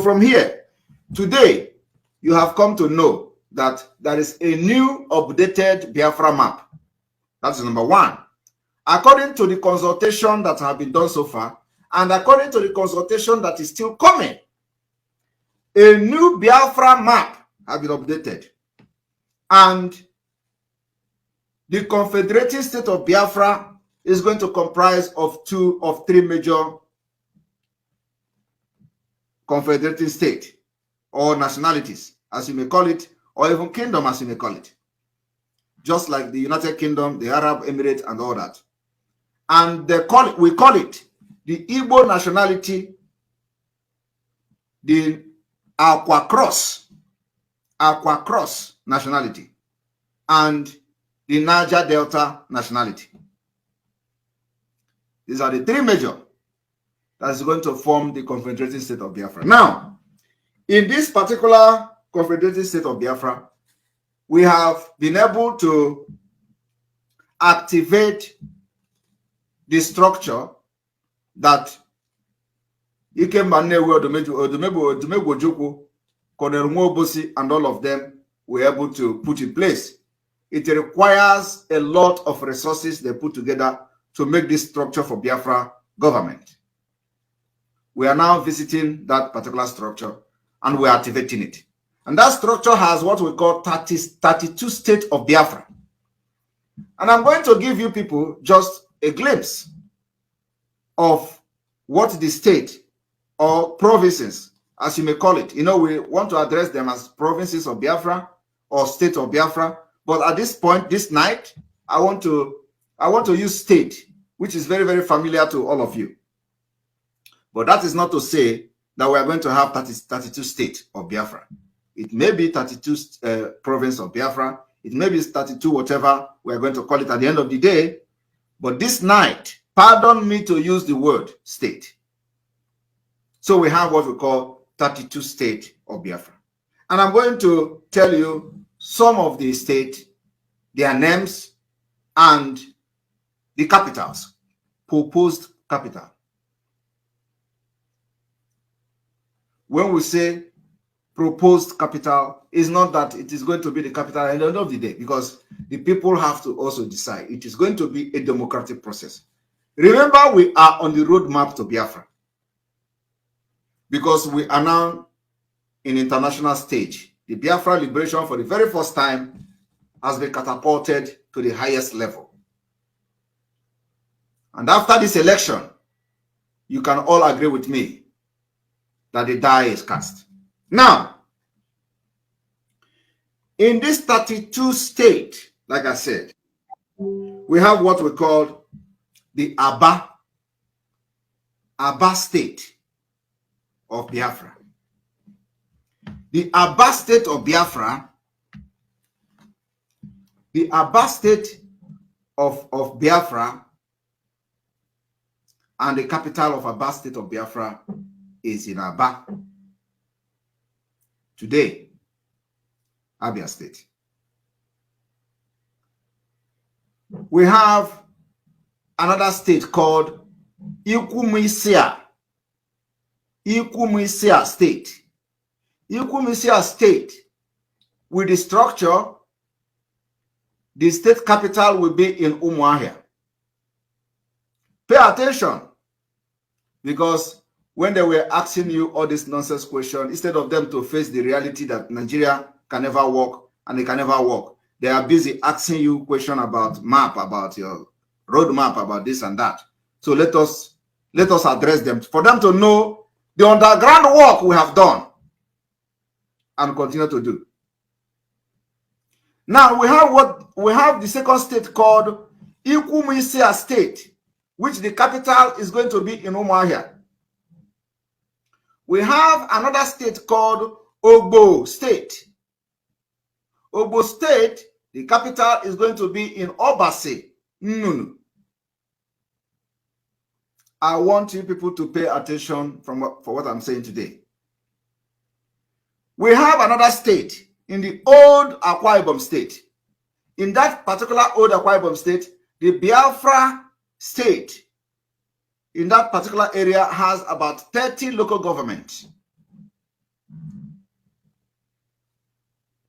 from here, today, you have come to know that there is a new updated Biafra map. That's number one. According to the consultation that have been done so far, and according to the consultation that is still coming, a new Biafra map has been updated. And the Confederated State of Biafra is going to comprise of three major confederated states or nationalities, as you may call it, or even kingdom, as you may call it. Just like the United Kingdom, the Arab Emirates, and all that. And we call it the Igbo nationality, the Aqua Cross nationality, and the Niger Delta nationality. These are the three major that is going to form the Confederated State of Biafra. Now, in this particular Confederated State of Biafra, we have been able to activate the structure that Ikemba Nnewi Odumegwu Ojukwu, Colonel Nwobosi, and all of them were able to put in place. It requires a lot of resources they put together to make this structure for Biafra government. We are now visiting that particular structure and we are activating it. And that structure has what we call 32 states of Biafra. And I'm going to give you people just a glimpse of what the state or provinces, as you may call it. You know, we want to address them as provinces of Biafra or state of Biafra. But at this point, this night, I want to use state, which is very, very familiar to all of you. But that is not to say that we are going to have 32 states of Biafra. It may be 32 province of Biafra. It may be 32 whatever we are going to call it at the end of the day. But this night, pardon me to use the word state. So we have what we call 32 states of Biafra. And I'm going to tell you some of the states, their names, and the capitals, proposed capital. When we say proposed capital, it's not that it is going to be the capital at the end of the day, because the people have to also decide. It is going to be a democratic process. Remember, we are on the roadmap to Biafra, because we are now in international stage. The Biafra liberation for the very first time has been catapulted to the highest level. And after this election, you can all agree with me that the die is cast. Now, in this 32 state, like I said, we have what we call the Aba state of Biafra. The Aba state of Biafra, the Aba state of Biafra, and the capital of Aba state of Biafra is in Aba. Today, Abia State. We have another state called Ikwumisia. Ikwumisia State. Ikwumisia State, with the structure, the state capital will be in Umuahia. Pay attention, because when they were asking you all this nonsense question, instead of them to face the reality that Nigeria can never work and they can never work, they are busy asking you question about map, about your roadmap, about this and that. So let us address them for them to know the underground work we have done and continue to do. Now we have the second state called Ikwumisia State, which the capital is going to be in Umuahia. We have another state called Ogbo State. Ogbo State, the capital is going to be in Obase, Nnunu. I want you people to pay attention for what I'm saying today. We have another state in the old Akwa Ibom State. In that particular old Akwa Ibom State, the Biafra State in that particular area has about 30 local governments.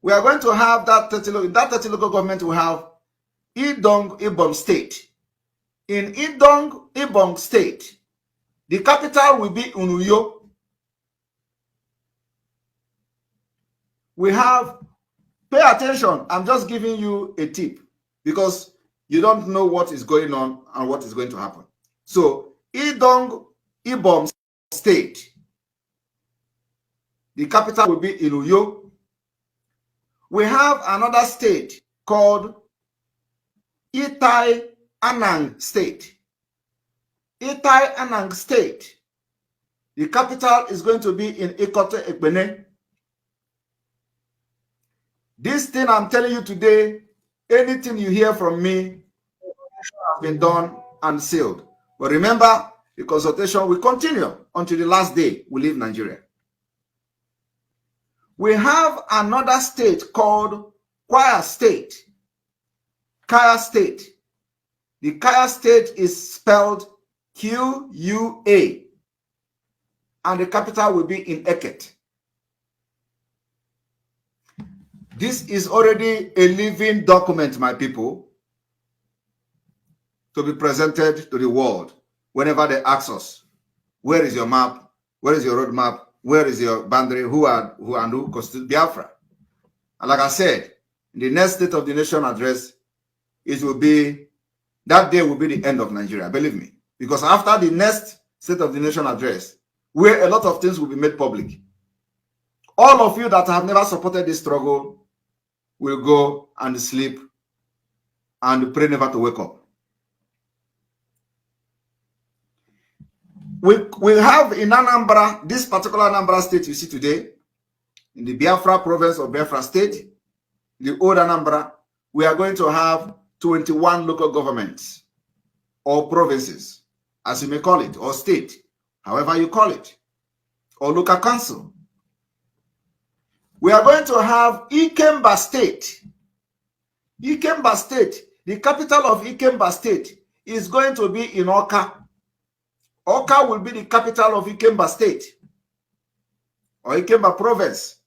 we are going to have that 30 local government will have Idong Ibom State. In Idong Ibom State, the capital will be Unuyo. We have, pay attention, I'm just giving you a tip because you don't know what is going on and what is going to happen. So, Idong Ibom State, the capital will be Unuyo. We have another state called Itai Anang State. Itai Anang State, the capital is going to be in Ikote Ekpene. This thing I'm telling you today, anything you hear from me has been done and sealed. But remember, the consultation will continue until the last day we leave Nigeria. We have another state called Kwara State. Kaya State. The Kaya State is spelled Q-U-A. And the capital will be in Eket. This is already a living document, my people, to be presented to the world whenever they ask us, where is your map? Where is your road map? Where is your boundary? Who constitute Biafra? And like I said, in the next State of the Nation address, it will be, that day will be the end of Nigeria, believe me. Because after the next State of the Nation address, where a lot of things will be made public, all of you that have never supported this struggle will go and sleep and pray never to wake up. We have in Anambra, this particular Anambra state you see today, in the Biafra province of Biafra state, the old Anambra, we are going to have 21 local governments or provinces, as you may call it, or state, however you call it, or local council. We are going to have Ikemba State. Ikemba State, the capital of Ikemba State is going to be in Oka. Oka will be the capital of Ikemba State or Ikemba Province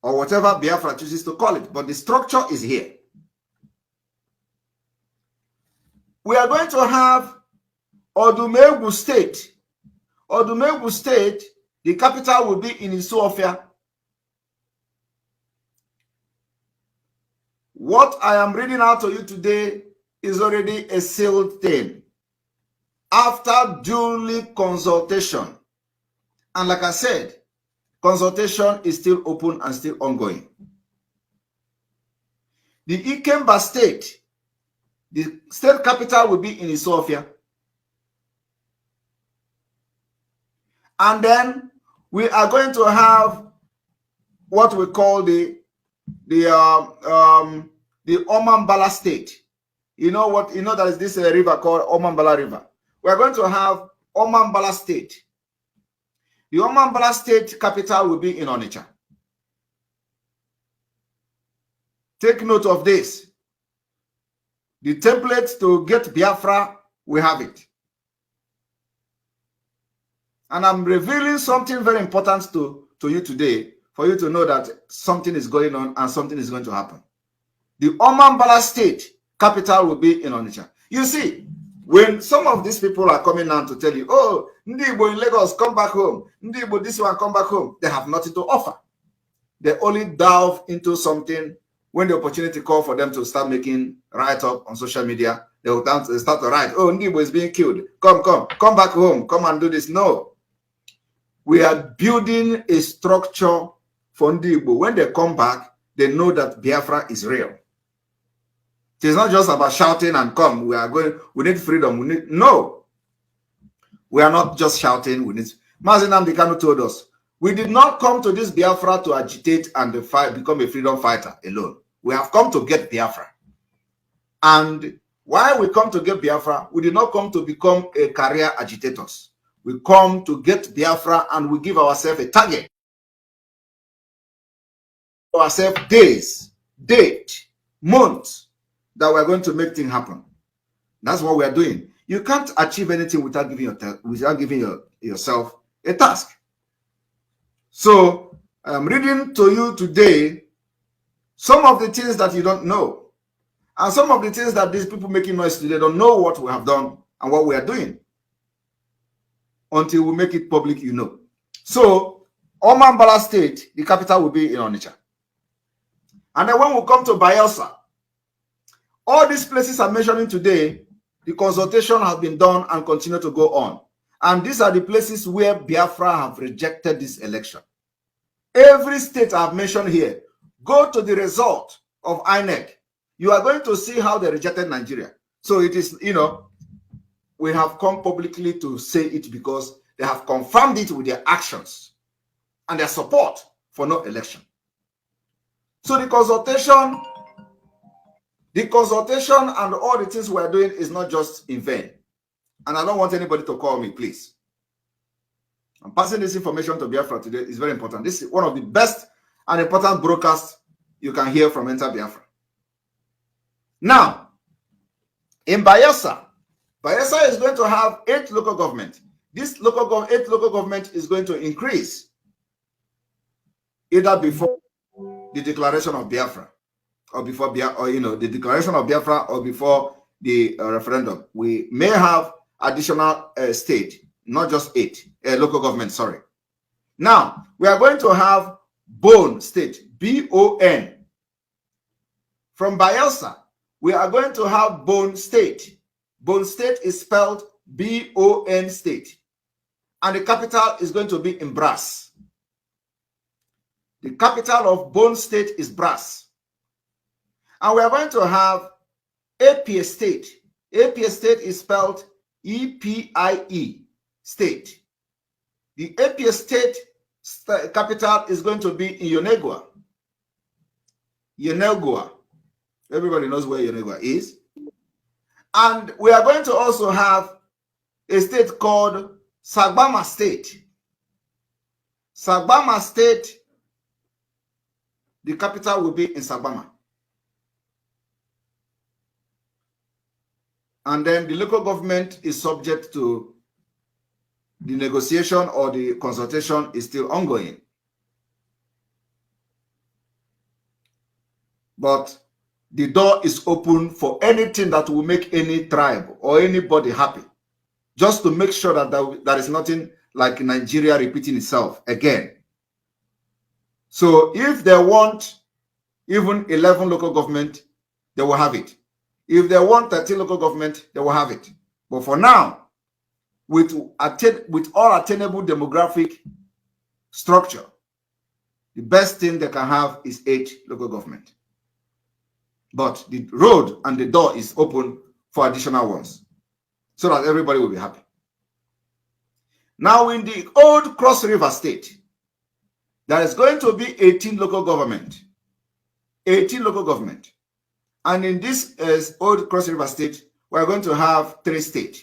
or whatever Biafra chooses to call it, but the structure is here. We are going to have Odumegwu State. Odumegwu State, the capital will be in Isuofia. What I am reading out to you today is already a sealed thing. After duly consultation, and like I said, consultation is still open and still ongoing. The Ikemba State, the state capital will be in Isuofia. And then we are going to have what we call the Omambala State. You know what? You know there is this river called Omambala River. We are going to have Omambala State. The Omambala State capital will be in Onitsha. Take note of this. The template to get Biafra, we have it. And I'm revealing something very important to you today for you to know that something is going on and something is going to happen. The Omambala State capital will be in Onitsha. You see, when some of these people are coming now to tell you, oh, Ndibo in Lagos, come back home. Ndibo, this one, come back home. They have nothing to offer. They only delve into something when the opportunity calls for them to start making write-up on social media. They will start to write, oh, Ndibo is being killed. Come back home. Come and do this. No. We are building a structure for Ndibo. When they come back, they know that Biafra is real. It is not just about shouting and come. We need freedom. No. We are not just shouting. Mazi Nnamdi Kanu told us, we did not come to this Biafra to agitate and become a freedom fighter alone. We have come to get Biafra. And while we come to get Biafra, we did not come to become a career agitators. We come to get Biafra and we give ourselves a target. Ourselves days, date, months that we're going to make things happen. That's what we're doing. You can't achieve anything without giving yourself a task. So I'm reading to you today some of the things that you don't know, and some of the things that these people making noise today don't know what we have done and what we are doing. Until we make it public, you know. So, Omambala State, the capital will be in Onitsha. And then when we come to Bayelsa, all these places I'm mentioning today, the consultation has been done and continue to go on. And these are the places where Biafra have rejected this election. Every state I've mentioned here, go to the result of INEC. You are going to see how they rejected Nigeria. So it is, you know, we have come publicly to say it because they have confirmed it with their actions and their support for no election. So the consultation and all the things we're doing is not just in vain. And I don't want anybody to call me, please. I'm passing this information to Biafra today. It's very important. This is one of the best and important broadcasts you can hear from Enter Biafra. Now, in Bayelsa, Bayelsa is going to have 8 local government. This 8 local government is going to increase either before the declaration of Biafra or before the declaration of Biafra or before the referendum. We may have additional state, not just 8 local government. Sorry. Now we are going to have Bone State, B-O-N. From Bayelsa, we are going to have Bone State. Bone State is spelled B-O-N State. And the capital is going to be in Brass. The capital of Bone State is Brass. And we are going to have Epie State. Epie State is spelled E-P-I-E State. The Epie State capital is going to be in Yonegwa. Yonegwa. Everybody knows where Yonegwa is. And we are going to also have a state called Sagbama State. Sagbama State, the capital will be in Sagbama. And then the local government is subject to the negotiation or the consultation is still ongoing. But the door is open for anything that will make any tribe or anybody happy, just to make sure that there is nothing like Nigeria repeating itself again. So if they want even 11 local government, they will have it. If they want 13 local government, they will have it. But for now, with all attainable demographic structure, the best thing they can have is 8 local government. But the road and the door is open for additional ones, so that everybody will be happy. Now, in the old Cross River State, there is going to be 18 local government. 18 local government. And in this old Cross River State, we're going to have 3 states.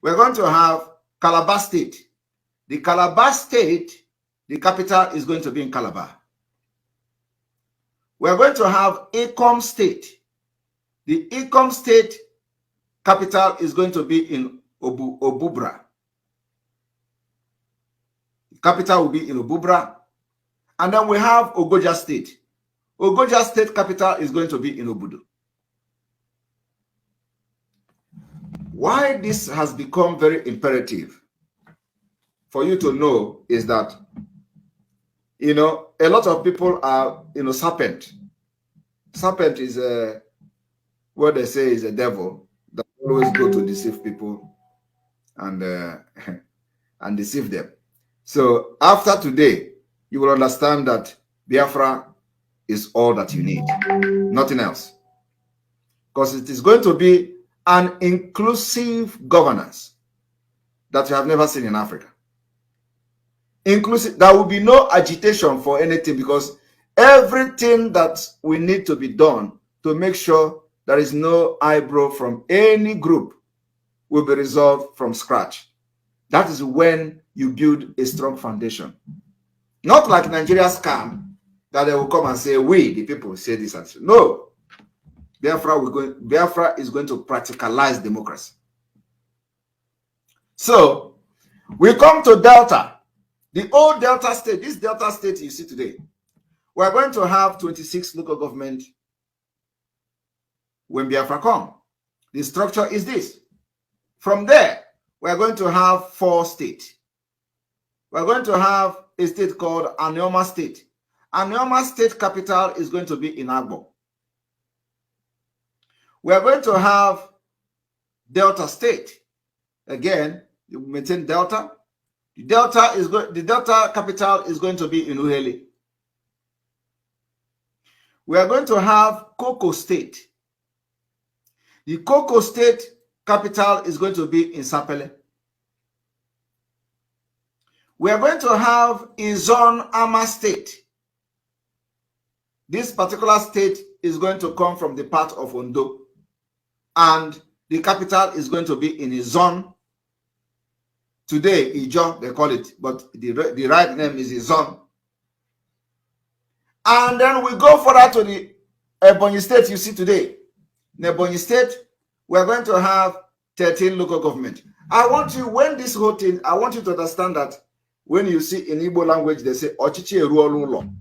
We're going to have Calabar State. The Calabar State, the capital is going to be in Calabar. We're going to have Ecom State. The Ecom State capital is going to be in Obubra. The capital will be in Obubra. And then we have Ogoja State. Ogoja State capital is going to be in Obudu. Why this has become very imperative for you to know is that, a lot of people are, serpent. Serpent is what they say is a devil that always go to deceive people and and deceive them. So after today, you will understand that Biafra is all that you need, nothing else. Because it is going to be an inclusive governance that you have never seen in Africa. Inclusive, there will be no agitation for anything, because everything that we need to be done to make sure there is no eyebrow from any group will be resolved from scratch. That is when you build a strong foundation. Not like Nigeria scam, that they will come and say, we, the people, say this and that. No. Biafra is going to practicalize democracy. So, we come to Delta. The old Delta State, this Delta State you see today, We are going to have 26 local government when Biafra come. The structure is this. From there, we are going to have 4 states. We are going to have a state called Anioma State. Anioma State capital is going to be in Agbo. We are going to have Delta State. Again, you maintain Delta. The Delta capital is going to be in Uhele. We are going to have Koko State. The Koko State capital is going to be in Sapele. We are going to have Izon Ama State. This particular state is going to come from the part of Ondo, and the capital is going to be in Izon. Today, Ijo, they call it, but the right name is Izon. And then we go further to the Ebonyi State you see today. In Ebonyi State, we are going to have 13 local government. I want you, when this whole thing, I want you to understand that when you see in Igbo language, they say, Ochichi eruolulo.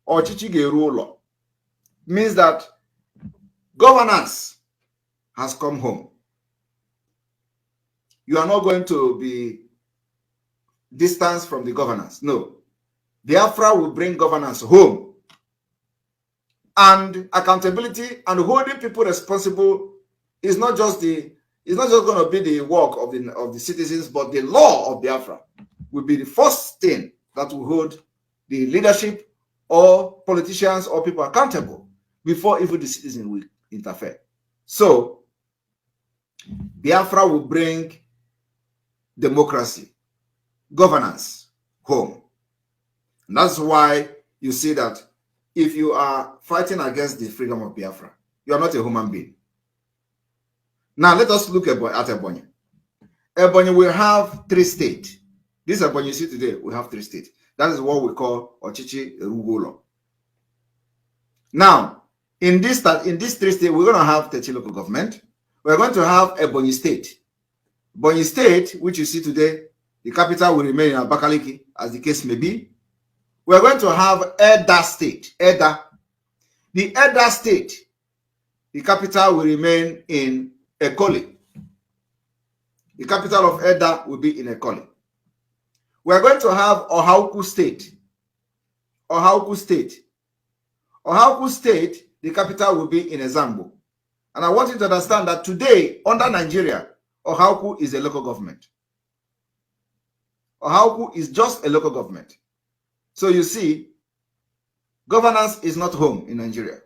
Ochichi geruolo. Means that governance has come home. You are not going to be distanced from the governance. No. Biafra will bring governance home. And accountability and holding people responsible is not just going to be the work of the citizens, but the law of Biafra will be the first thing that will hold the leadership or politicians or people accountable before even the citizen will interfere. So Biafra will bring democracy, governance home. And that's why you see that if you are fighting against the freedom of Biafra, you are not a human being. Now let us look at Ebonyi. Ebonyi will have 3 states. This Ebonyi you see today, we have 3 states. That is what we call Ochichi Erugolo. Now, in these 3 states, we're going to have 30 local government. We're going to have Ebonyi State. Ebonyi State, which you see today, the capital will remain in Abakaliki, as the case may be. We're going to have Eda State. Eda. The Eda State, the capital will remain in Ekoli. The capital of Eda will be in Ekoli. We're going to have Ohauku State. Ohauku State. Ohauku State, the capital will be in Ezambo. And I want you to understand that today, under Nigeria, Ohauku is a local government. Ohauku is just a local government. So you see, governance is not home in Nigeria.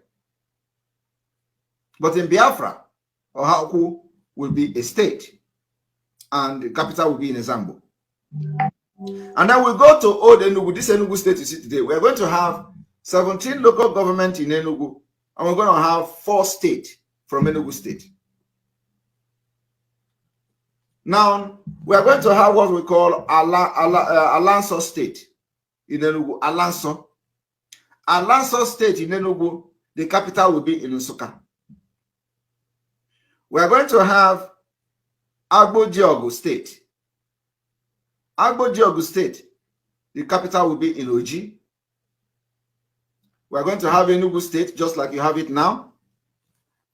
But in Biafra, Ohauku will be a state. And the capital will be in Ezambo. And then we go to Old Enugu, this Enugu state you see today. We're going to have 17 local government in Enugu, and we're going to have 4 states from Enugu state. Now, we're going to have what we call Alanso state in Enugu. Alanso. Alanso state in Enugu, the capital will be in Nsukka. We're going to have Agbo-Diogu state. Agbo-Diogu state, the capital will be in Oji. We're going to have Enugu state, just like you have it now,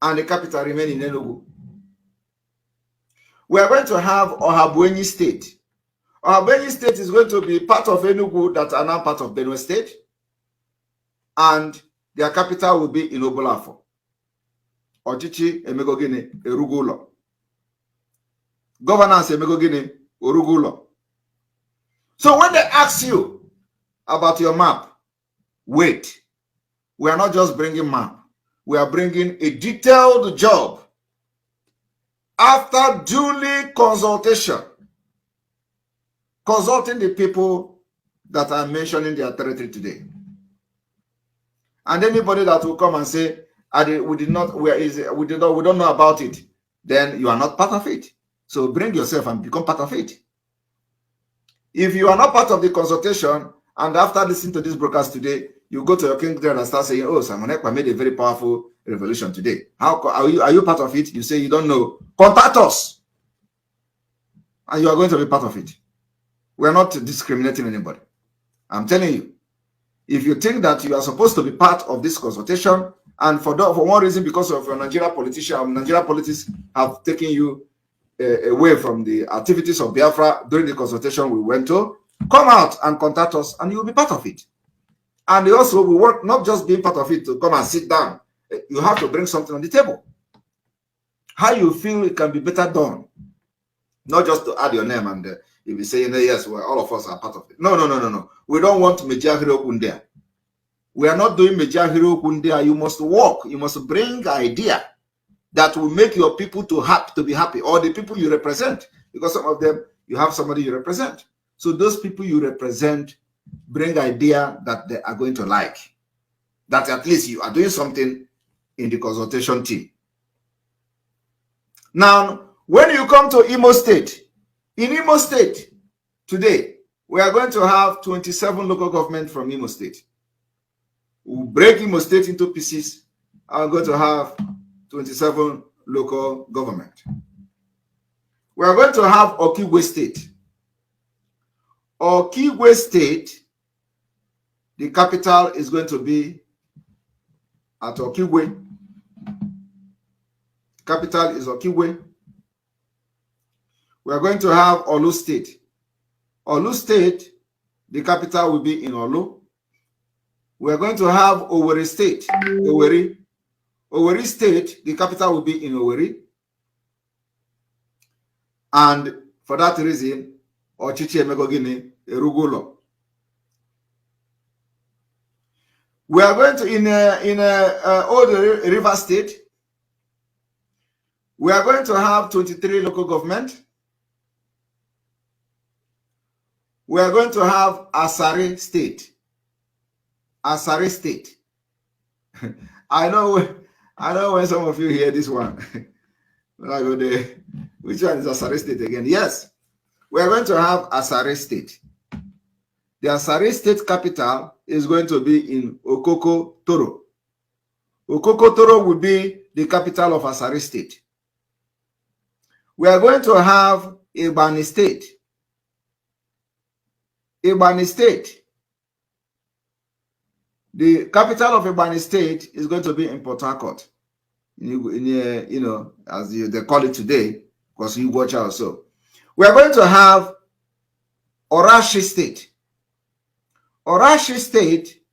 and the capital remain in Enugu. We're going to have Ohabuenyi state. Ohabuenyi state is going to be part of Enugu that are now part of Benue state, and their capital will be in Obolafo. Ochichi Emegogini Erugulo. Governance Emegogini Orugulo. So when they ask you about your map, wait. We are not just bringing map. We are bringing a detailed job after duly consultation, consulting the people that are mentioning their territory today. And anybody that will come and say, we don't know about it, then you are not part of it. So bring yourself and become part of it. If you are not part of the consultation, and after listening to this broadcast today, you go to your kingdom and start saying, oh, Simon Ekpa made a very powerful revolution today. How are you part of it? You say you don't know. Contact us. And you are going to be part of it. We are not discriminating anybody. I'm telling you. If you think that you are supposed to be part of this consultation, and for one reason, because of your Nigerian politician, Nigerian politics have taken you away from the activities of Biafra during the consultation we went to, come out and contact us, and you'll be part of it. And also, we want not just being part of it to come and sit down. You have to bring something on the table. How you feel it can be better done, not just to add your name and you'll be saying, yes, well, all of us are part of it. No. We don't want Mejia Hero Kundia. We are not doing Mejia Hero Kundia. You must work. You must bring idea that will make your people to be happy, or the people you represent, because some of them, you have somebody you represent. So those people you represent, bring idea that they are going to like, that at least you are doing something in the consultation team. Now, when you come to Imo State, in Imo State today, we are going to have 27 local government from Imo State. We'll break Imo State into pieces. I'm going to have 27 local government. We are going to have Okigwe State. Okigwe State, the capital is going to be at Okigwe. Capital is Okigwe. We are going to have Olu State. Olu State, the capital will be in Olu. We are going to have Owerri State. Owerri State, the capital will be in Owerri. And for that reason, Ochichi Emegogini, Erugolo. We are going to, in Old River State, we are going to have 23 local government. We are going to have Asari State. Asari State. I know when some of you hear this one. Which one is Asari State again? Yes. We are going to have Asari State. The Asari State capital is going to be in Okoko Toro. Okoko Toro will be the capital of Asari State. We are going to have Ibani State. Ibani State. The capital of Ibani State is going to be in Port Harcourt. You know, as they call it today, because you watch also. We are going to have Orashi State. Orashi State,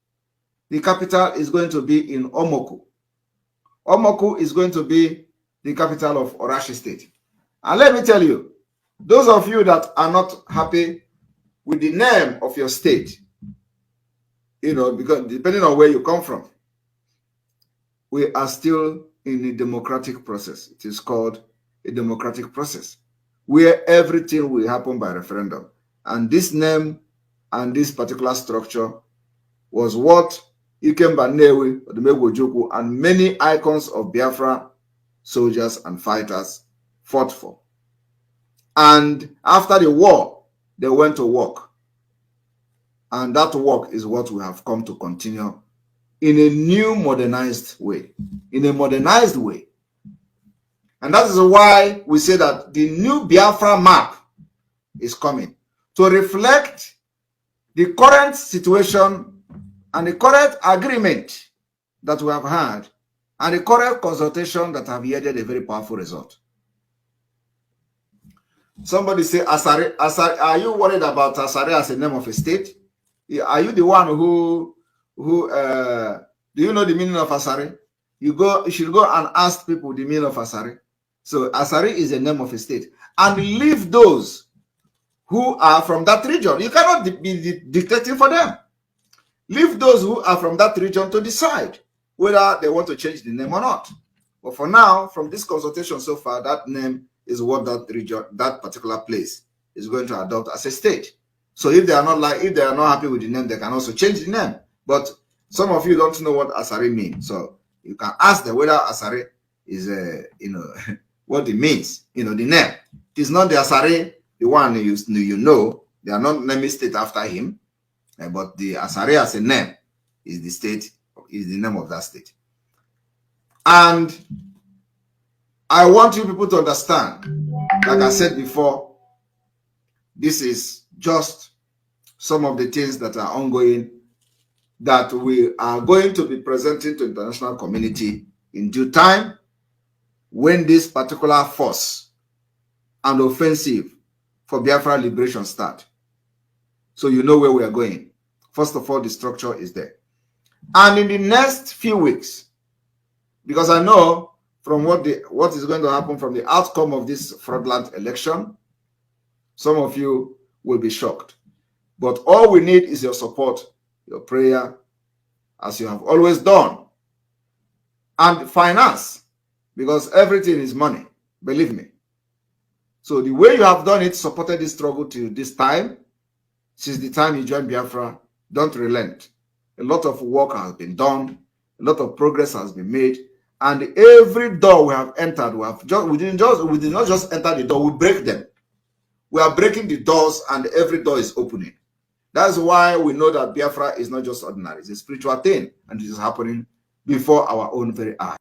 the capital is going to be in Omoku. Omoku is going to be the capital of Orashi State. And let me tell you, those of you that are not happy with the name of your state, you know, because depending on where you come from, we are still in a democratic process. It is called a democratic process where everything will happen by referendum. And this name and this particular structure was what Ikemba Nnewi, Odumegwu Ojukwu, and many icons of Biafra soldiers and fighters fought for. And after the war, they went to work. And that work is what we have come to continue in a new modernized way. In a modernized way. And that is why we say that the new Biafra map is coming to reflect the current situation and the current agreement that we have had and the current consultation that have yielded a very powerful result. Somebody say, Asari, are you worried about Asari as a name of a state? Are you the one who do you know the meaning of Asari? You should go and ask people the meaning of Asari. So Asari is a name of a state. And leave those who are from that region. You cannot be dictating for them. Leave those who are from that region to decide whether they want to change the name or not. But for now, from this consultation so far, that name is what that region, that particular place is going to adopt as a state. So if they are not happy with the name, they can also change the name. But some of you don't know what Asari means. So you can ask them whether Asari is what it means, the name. It is not the Asari, the one you know. They are not naming state after him. But the Asari as a name is the state, is the name of that state. And I want you people to understand, like I said before, this is just some of the things that are ongoing that we are going to be presenting to the international community in due time when this particular force and offensive for Biafra liberation start. So you know where we are going. First of all, the structure is there. And in the next few weeks, because I know from what is going to happen from the outcome of this fraudulent election, some of you will be shocked. But all we need is your support, your prayer, as you have always done. And finance, because everything is money, believe me. So the way you have done it, supported this struggle till this time, since the time you joined Biafra, don't relent. A lot of work has been done, a lot of progress has been made, and every door we have entered, we did not just enter the door, we break them. We are breaking the doors, and every door is opening. That's why we know that Biafra is not just ordinary, it's a spiritual thing, and it is happening before our own very eyes.